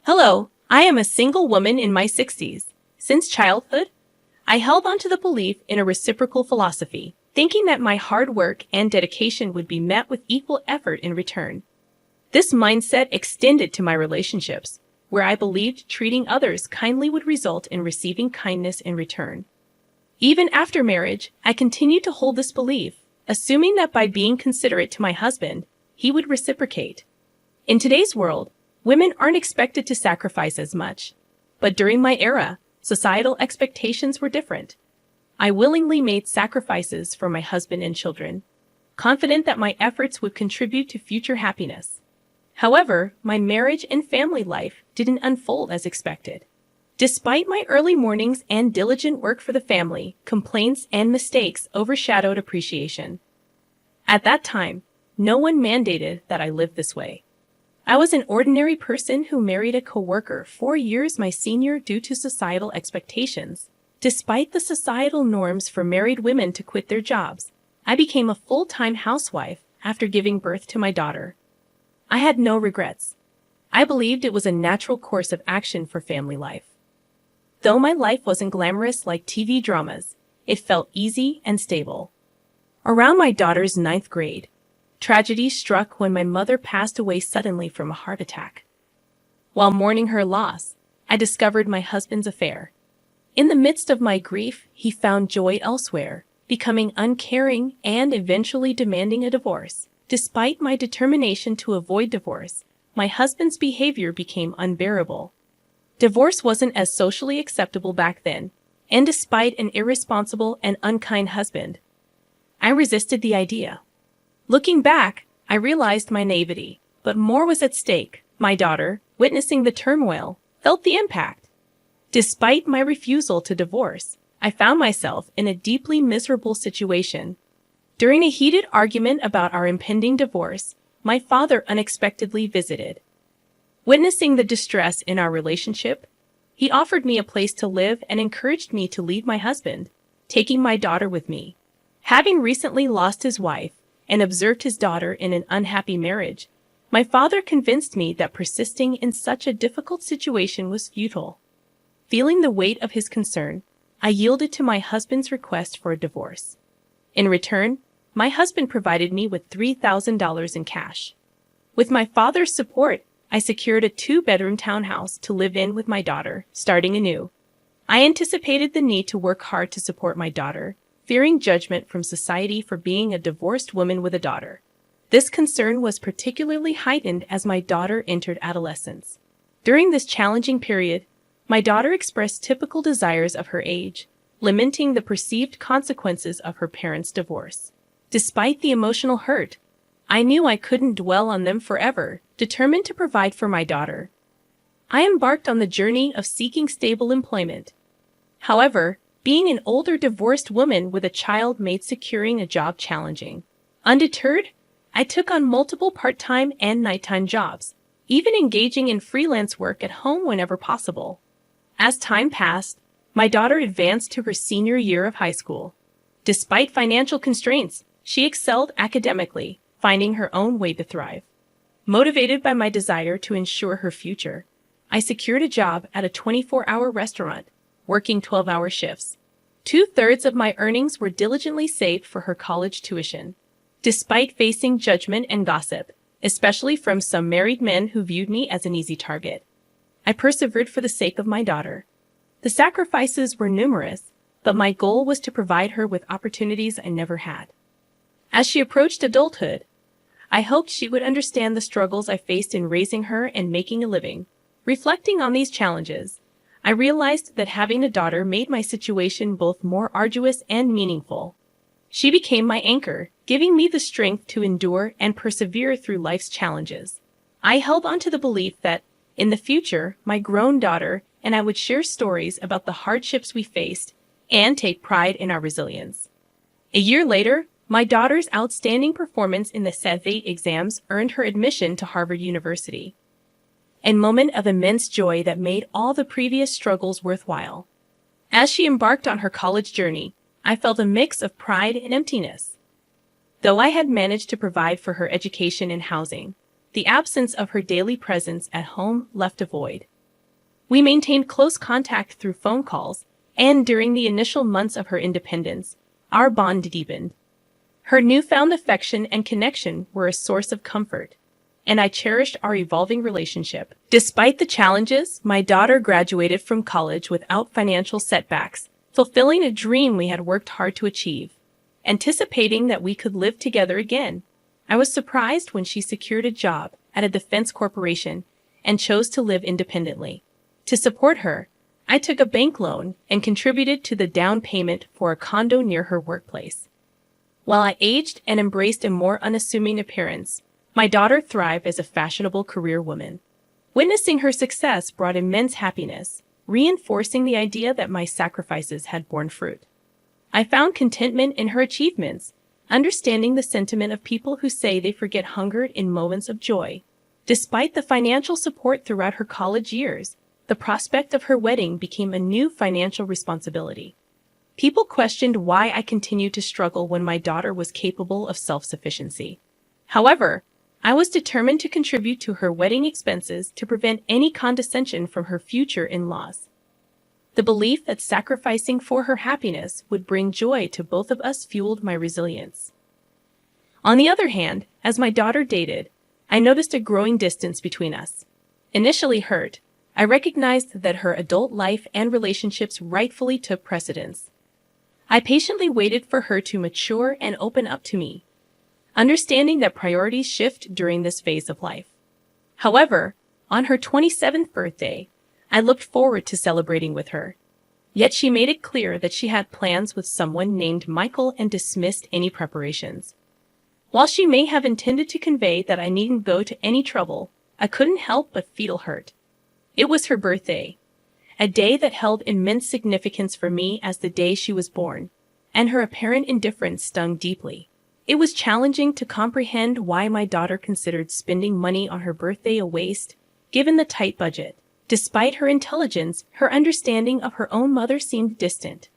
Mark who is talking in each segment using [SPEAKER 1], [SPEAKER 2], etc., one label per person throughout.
[SPEAKER 1] Hello, I am a single woman in my 60s. Since childhood, I held on to the belief in a reciprocal philosophy, thinking that my hard work and dedication would be met with equal effort in return. This mindset extended to my relationships, where I believed treating others kindly would result in receiving kindness in return. Even after marriage, I continued to hold this belief, assuming that by being considerate to my husband, he would reciprocate. In today's world, women aren't expected to sacrifice as much. But during my era, societal expectations were different. I willingly made sacrifices for my husband and children, confident that my efforts would contribute to future happiness. However, my marriage and family life didn't unfold as expected. Despite my early mornings and diligent work for the family, complaints and mistakes overshadowed appreciation. At that time, no one mandated that I live this way. I was an ordinary person who married a coworker 4 years my senior due to societal expectations. Despite the societal norms for married women to quit their jobs, I became a full-time housewife after giving birth to my daughter. I had no regrets. I believed it was a natural course of action for family life. Though my life wasn't glamorous like TV dramas, it felt easy and stable. Around my daughter's 9th grade, tragedy struck when my mother passed away suddenly from a heart attack. While mourning her loss, I discovered my husband's affair. In the midst of my grief, he found joy elsewhere, becoming uncaring and eventually demanding a divorce. Despite my determination to avoid divorce, my husband's behavior became unbearable. Divorce wasn't as socially acceptable back then, and despite an irresponsible and unkind husband, I resisted the idea. Looking back, I realized my naivety, but more was at stake. My daughter, witnessing the turmoil, felt the impact. Despite my refusal to divorce, I found myself in a deeply miserable situation. During a heated argument about our impending divorce, my father unexpectedly visited. Witnessing the distress in our relationship, he offered me a place to live and encouraged me to leave my husband, taking my daughter with me. Having recently lost his wife and observed his daughter in an unhappy marriage, my father convinced me that persisting in such a difficult situation was futile. Feeling the weight of his concern, I yielded to my husband's request for a divorce. In return, my husband provided me with $3,000 in cash. With my father's support, I secured a 2-bedroom townhouse to live in with my daughter, starting anew. I anticipated the need to work hard to support my daughter, fearing judgment from society for being a divorced woman with a daughter. This concern was particularly heightened as my daughter entered adolescence. During this challenging period, my daughter expressed typical desires of her age, lamenting the perceived consequences of her parents' divorce. Despite the emotional hurt, I knew I couldn't dwell on them forever, determined to provide for my daughter. I embarked on the journey of seeking stable employment. However, being an older divorced woman with a child made securing a job challenging. Undeterred, I took on multiple part-time and nighttime jobs, even engaging in freelance work at home whenever possible. As time passed, my daughter advanced to her senior year of high school. Despite financial constraints, she excelled academically, finding her own way to thrive. Motivated by my desire to ensure her future, I secured a job at a 24-hour restaurant, working 12-hour shifts. 2/3 of my earnings were diligently saved for her college tuition. Despite facing judgment and gossip, especially from some married men who viewed me as an easy target, I persevered for the sake of my daughter. The sacrifices were numerous, but my goal was to provide her with opportunities I never had. As she approached adulthood, I hoped she would understand the struggles I faced in raising her and making a living. Reflecting on these challenges, I realized that having a daughter made my situation both more arduous and meaningful. She became my anchor, giving me the strength to endure and persevere through life's challenges. I held on to the belief that, in the future, my grown daughter and I would share stories about the hardships we faced and take pride in our resilience. A year later, my daughter's outstanding performance in the SAT exams earned her admission to Harvard University. A moment of immense joy that made all the previous struggles worthwhile. As she embarked on her college journey, I felt a mix of pride and emptiness. Though I had managed to provide for her education and housing, the absence of her daily presence at home left a void. We maintained close contact through phone calls, and during the initial months of her independence, our bond deepened. Her newfound affection and connection were a source of comfort, and I cherished our evolving relationship. Despite the challenges, my daughter graduated from college without financial setbacks, fulfilling a dream we had worked hard to achieve. Anticipating that we could live together again, I was surprised when she secured a job at a defense corporation and chose to live independently. To support her, I took a bank loan and contributed to the down payment for a condo near her workplace. While I aged and embraced a more unassuming appearance, my daughter thrived as a fashionable career woman. Witnessing her success brought immense happiness, reinforcing the idea that my sacrifices had borne fruit. I found contentment in her achievements, understanding the sentiment of people who say they forget hunger in moments of joy. Despite the financial support throughout her college years, the prospect of her wedding became a new financial responsibility. People questioned why I continued to struggle when my daughter was capable of self-sufficiency. However, I was determined to contribute to her wedding expenses to prevent any condescension from her future in-laws. The belief that sacrificing for her happiness would bring joy to both of us fueled my resilience. On the other hand, as my daughter dated, I noticed a growing distance between us. Initially hurt, I recognized that her adult life and relationships rightfully took precedence. I patiently waited for her to mature and open up to me, understanding that priorities shift during this phase of life. However, on her 27th birthday, I looked forward to celebrating with her. Yet she made it clear that she had plans with someone named Michael and dismissed any preparations. While she may have intended to convey that I needn't go to any trouble, I couldn't help but feel hurt. It was her birthday, a day that held immense significance for me as the day she was born, and her apparent indifference stung deeply. It was challenging to comprehend why my daughter considered spending money on her birthday a waste, given the tight budget. Despite her intelligence, her understanding of her own mother seemed distant.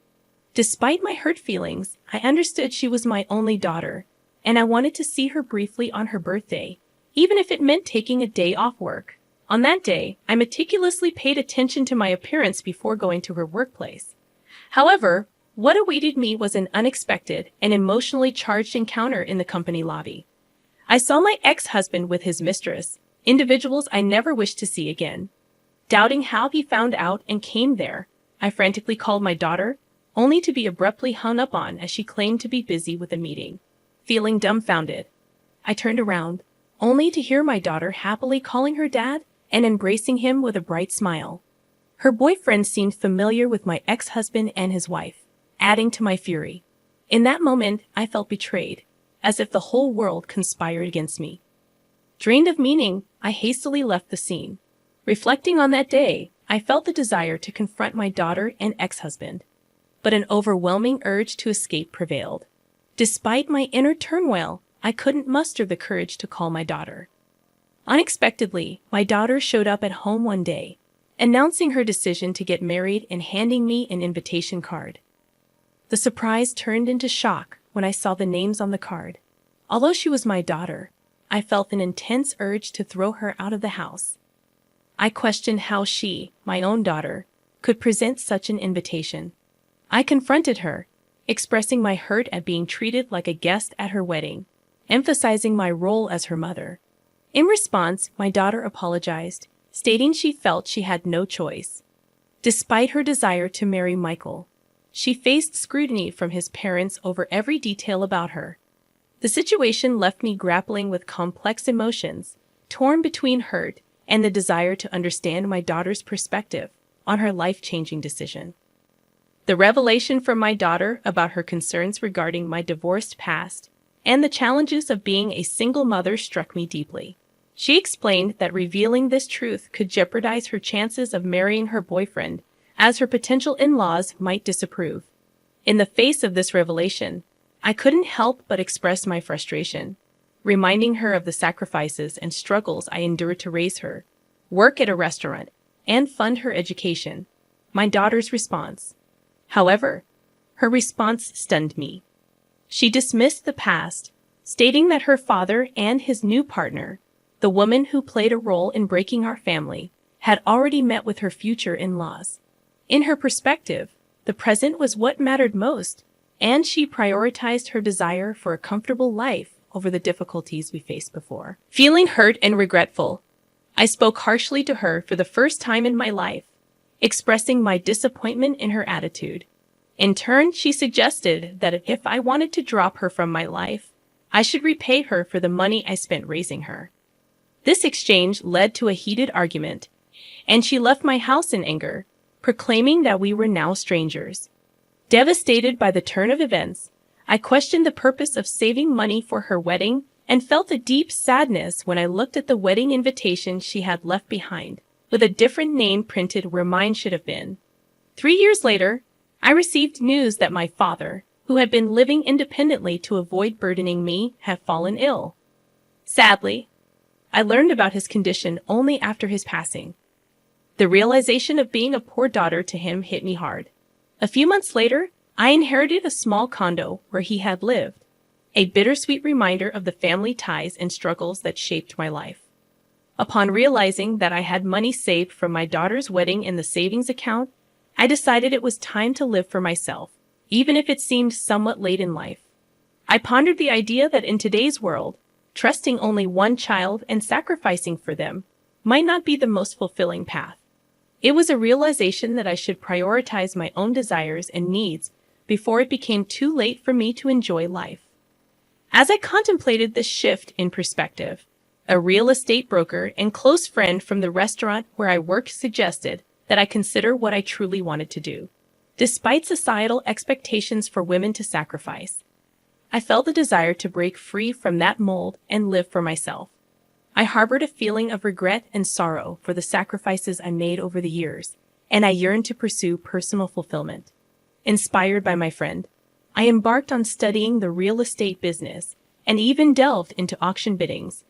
[SPEAKER 1] Despite my hurt feelings, I understood she was my only daughter, and I wanted to see her briefly on her birthday, even if it meant taking a day off work. On that day, I meticulously paid attention to my appearance before going to her workplace. However, what awaited me was an unexpected and emotionally charged encounter in the company lobby. I saw my ex-husband with his mistress, individuals I never wished to see again. Doubting how he found out and came there, I frantically called my daughter, only to be abruptly hung up on as she claimed to be busy with a meeting. Feeling dumbfounded, I turned around, only to hear my daughter happily calling her dad and embracing him with a bright smile. Her boyfriend seemed familiar with my ex-husband and his wife, adding to my fury. In that moment, I felt betrayed, as if the whole world conspired against me. Drained of meaning, I hastily left the scene. Reflecting on that day, I felt the desire to confront my daughter and ex-husband, but an overwhelming urge to escape prevailed. Despite my inner turmoil, I couldn't muster the courage to call my daughter. Unexpectedly, my daughter showed up at home one day, announcing her decision to get married and handing me an invitation card. The surprise turned into shock when I saw the names on the card. Although she was my daughter, I felt an intense urge to throw her out of the house. I questioned how she, my own daughter, could present such an invitation. I confronted her, expressing my hurt at being treated like a guest at her wedding, emphasizing my role as her mother. In response, my daughter apologized, stating she felt she had no choice. Despite her desire to marry Michael, she faced scrutiny from his parents over every detail about her. The situation left me grappling with complex emotions, torn between hurt and the desire to understand my daughter's perspective on her life-changing decision. The revelation from my daughter about her concerns regarding my divorced past and the challenges of being a single mother struck me deeply. She explained that revealing this truth could jeopardize her chances of marrying her boyfriend, as her potential in-laws might disapprove. In the face of this revelation, I couldn't help but express my frustration, reminding her of the sacrifices and struggles I endured to raise her, work at a restaurant, and fund her education. My daughter's response. However, her response stunned me. She dismissed the past, stating that her father and his new partner, the woman who played a role in breaking our family, had already met with her future in-laws. In her perspective, the present was what mattered most, and she prioritized her desire for a comfortable life over the difficulties we faced before. Feeling hurt and regretful, I spoke harshly to her for the first time in my life, expressing my disappointment in her attitude. In turn, she suggested that if I wanted to drop her from my life, I should repay her for the money I spent raising her. This exchange led to a heated argument, and she left my house in anger, proclaiming that we were now strangers. Devastated by the turn of events, I questioned the purpose of saving money for her wedding and felt a deep sadness when I looked at the wedding invitation she had left behind, with a different name printed where mine should have been. 3 years later, I received news that my father, who had been living independently to avoid burdening me, had fallen ill. Sadly, I learned about his condition only after his passing. The realization of being a poor daughter to him hit me hard. A few months later, I inherited a small condo where he had lived, a bittersweet reminder of the family ties and struggles that shaped my life. Upon realizing that I had money saved from my daughter's wedding in the savings account, I decided it was time to live for myself, even if it seemed somewhat late in life. I pondered the idea that in today's world, trusting only one child and sacrificing for them might not be the most fulfilling path. It was a realization that I should prioritize my own desires and needs before it became too late for me to enjoy life. As I contemplated this shift in perspective, a real estate broker and close friend from the restaurant where I worked suggested that I consider what I truly wanted to do. Despite societal expectations for women to sacrifice, I felt the desire to break free from that mold and live for myself. I harbored a feeling of regret and sorrow for the sacrifices I made over the years, and I yearned to pursue personal fulfillment. Inspired by my friend, I embarked on studying the real estate business and even delved into auction biddings.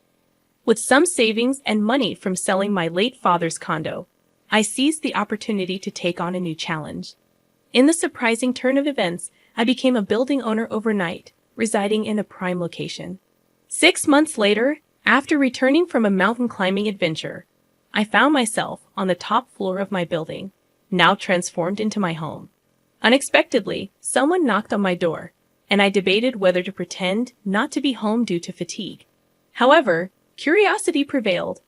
[SPEAKER 1] With some savings and money from selling my late father's condo, I seized the opportunity to take on a new challenge. In the surprising turn of events, I became a building owner overnight, residing in a prime location. 6 months later, after returning from a mountain climbing adventure, I found myself on the top floor of my building, now transformed into my home. Unexpectedly, someone knocked on my door, and I debated whether to pretend not to be home due to fatigue. However, curiosity prevailed,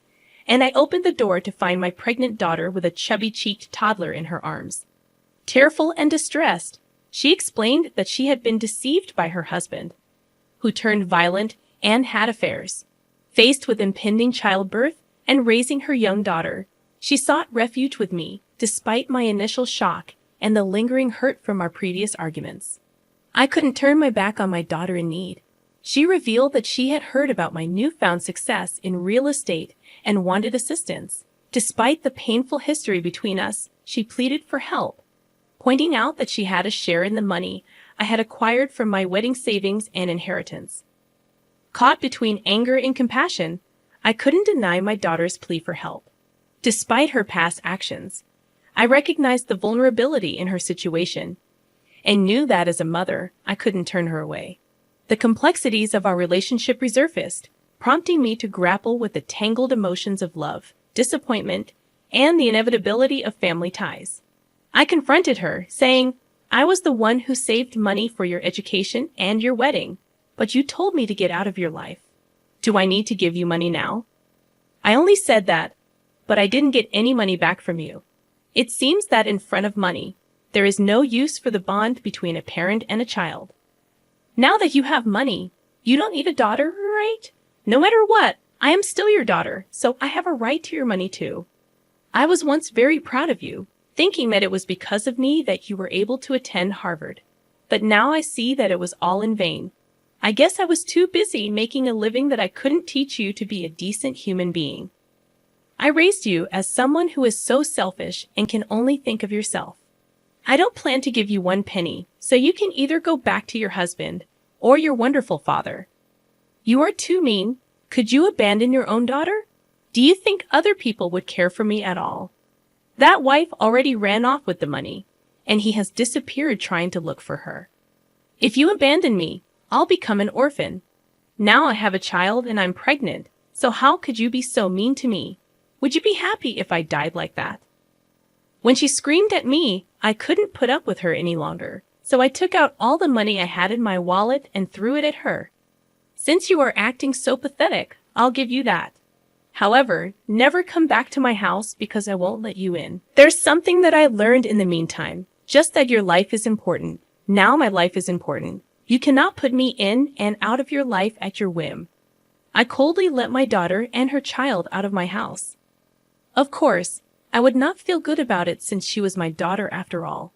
[SPEAKER 1] and I opened the door to find my pregnant daughter with a chubby-cheeked toddler in her arms. Tearful and distressed, she explained that she had been deceived by her husband, who turned violent and had affairs. Faced with impending childbirth and raising her young daughter, she sought refuge with me, despite my initial shock and the lingering hurt from our previous arguments. I couldn't turn my back on my daughter in need. She revealed that she had heard about my newfound success in real estate and wanted assistance. Despite the painful history between us, she pleaded for help, pointing out that she had a share in the money I had acquired from my wedding savings and inheritance. Caught between anger and compassion, I couldn't deny my daughter's plea for help. Despite her past actions, I recognized the vulnerability in her situation and knew that as a mother, I couldn't turn her away. The complexities of our relationship resurfaced, prompting me to grapple with the tangled emotions of love, disappointment, and the inevitability of family ties. I confronted her, saying, "I was the one who saved money for your education and your wedding, but you told me to get out of your life. Do I need to give you money now?" I only said that, but I didn't get any money back from you. It seems that in front of money, there is no use for the bond between a parent and a child. Now that you have money, you don't need a daughter, right? No matter what, I am still your daughter, so I have a right to your money too. I was once very proud of you, thinking that it was because of me that you were able to attend Harvard. But now I see that it was all in vain. I guess I was too busy making a living that I couldn't teach you to be a decent human being. I raised you as someone who is so selfish and can only think of yourself. I don't plan to give you 1 penny, so you can either go back to your husband or your wonderful father. You are too mean. Could you abandon your own daughter? Do you think other people would care for me at all? That wife already ran off with the money, and he has disappeared trying to look for her. If you abandon me, I'll become an orphan. Now I have a child and I'm pregnant, so how could you be so mean to me? Would you be happy if I died like that?" When she screamed at me, I couldn't put up with her any longer, so I took out all the money I had in my wallet and threw it at her. "Since you are acting so pathetic, I'll give you that. However, never come back to my house because I won't let you in." There's something that I learned in the meantime, just that your life is important. Now my life is important. You cannot put me in and out of your life at your whim. I coldly let my daughter and her child out of my house. Of course, I would not feel good about it since she was my daughter after all.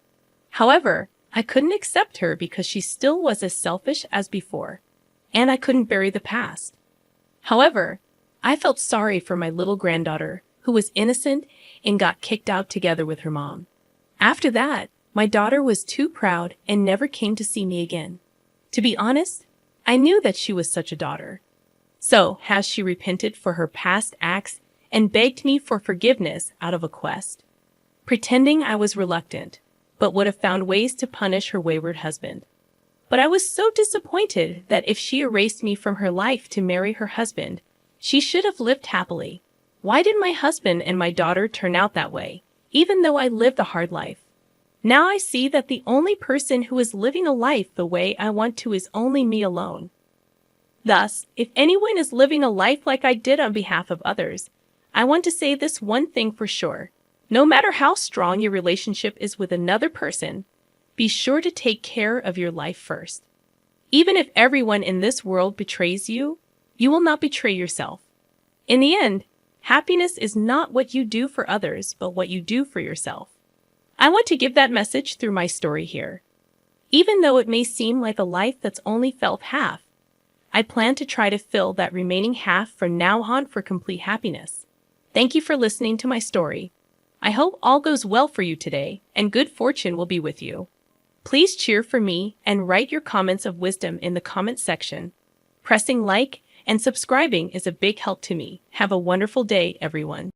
[SPEAKER 1] However, I couldn't accept her because she still was as selfish as before, and I couldn't bury the past. However, I felt sorry for my little granddaughter, who was innocent and got kicked out together with her mom. After that, my daughter was too proud and never came to see me again. To be honest, I knew that she was such a daughter. So, has she repented for her past acts and begged me for forgiveness out of a quest? Pretending I was reluctant, but would have found ways to punish her wayward husband. But I was so disappointed that if she erased me from her life to marry her husband, she should have lived happily. Why did my husband and my daughter turn out that way, even though I lived a hard life? Now I see that the only person who is living a life the way I want to is only me alone. Thus, if anyone is living a life like I did on behalf of others, I want to say this one thing for sure. No matter how strong your relationship is with another person, be sure to take care of your life first. Even if everyone in this world betrays you, you will not betray yourself. In the end, happiness is not what you do for others, but what you do for yourself. I want to give that message through my story here. Even though it may seem like a life that's only felt half, I plan to try to fill that remaining half from now on for complete happiness. Thank you for listening to my story. I hope all goes well for you today, and good fortune will be with you. Please cheer for me and write your comments of wisdom in the comment section. Pressing like and subscribing is a big help to me. Have a wonderful day, everyone.